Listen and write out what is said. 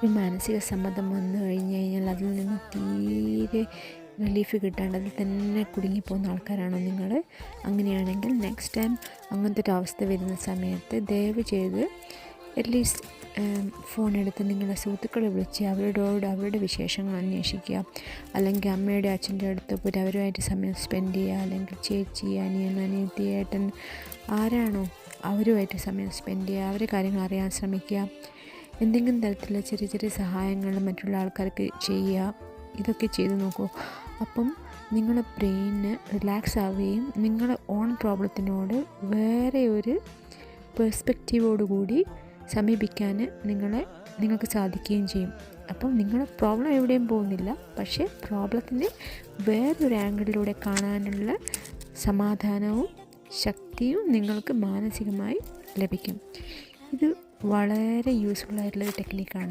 ഒരു മാനസിക സമ്മർദ്ദം വന്നു കഴിഞ്ഞ് കഴിഞ്ഞാൽ അതിൽ നിന്ന് തീരെ റിലീഫ് കിട്ടാണ്ട് അതിൽ തന്നെ കുടുങ്ങിപ്പോകുന്ന ആൾക്കാരാണോ നിങ്ങൾ? അങ്ങനെയാണെങ്കിൽ നെക്സ്റ്റ് ടൈം അങ്ങനത്തെ ഒരു അവസ്ഥ വരുന്ന സമയത്ത് ദയവ് ചെയ്ത് അറ്റ്ലീസ്റ്റ് ഫോൺ എടുത്ത് നിങ്ങളുടെ സുഹൃത്തുക്കളെ വിളിച്ച് അവരുടെ വിശേഷങ്ങൾ അന്വേഷിക്കുക. അല്ലെങ്കിൽ അമ്മയുടെ അച്ഛൻ്റെ അടുത്ത് പോയിട്ട് അവരുമായിട്ട് സമയം സ്പെൻഡ് ചെയ്യുക. അല്ലെങ്കിൽ ചേച്ചി, അനിയൻ, അനിയത്തി, ഏട്ടൻ ആരാണോ അവരുമായിട്ട് സമയം സ്പെൻഡ് ചെയ്യുക. അവരുടെ കാര്യങ്ങൾ അറിയാൻ ശ്രമിക്കുക. എന്തെങ്കിലും തരത്തിലുള്ള ചെറിയ ചെറിയ സഹായങ്ങൾ മറ്റുള്ള ആൾക്കാർക്ക് ചെയ്യുക. ഇതൊക്കെ ചെയ്ത് നോക്കൂ. അപ്പം നിങ്ങളുടെ ബ്രെയിന് റിലാക്സ് ആവുകയും നിങ്ങളുടെ ഓൺ പ്രോബ്ലത്തിനോട് വേറെ ഒരു പെർസ്പെക്റ്റീവോട് കൂടി സമീപിക്കാൻ നിങ്ങൾക്ക് സാധിക്കുകയും ചെയ്യും. അപ്പം നിങ്ങളുടെ പ്രോബ്ലം എവിടെയും പോകുന്നില്ല, പക്ഷേ പ്രോബ്ലത്തിൻ്റെ വേറൊരു ആംഗിളിലൂടെ കാണാനുള്ള സമാധാനവും ശക്തിയും നിങ്ങൾക്ക് മാനസികമായി ലഭിക്കും. ഇത് വളരെ യൂസ്ഫുൾ ആയിട്ടുള്ളൊരു ടെക്നിക്കാണ്.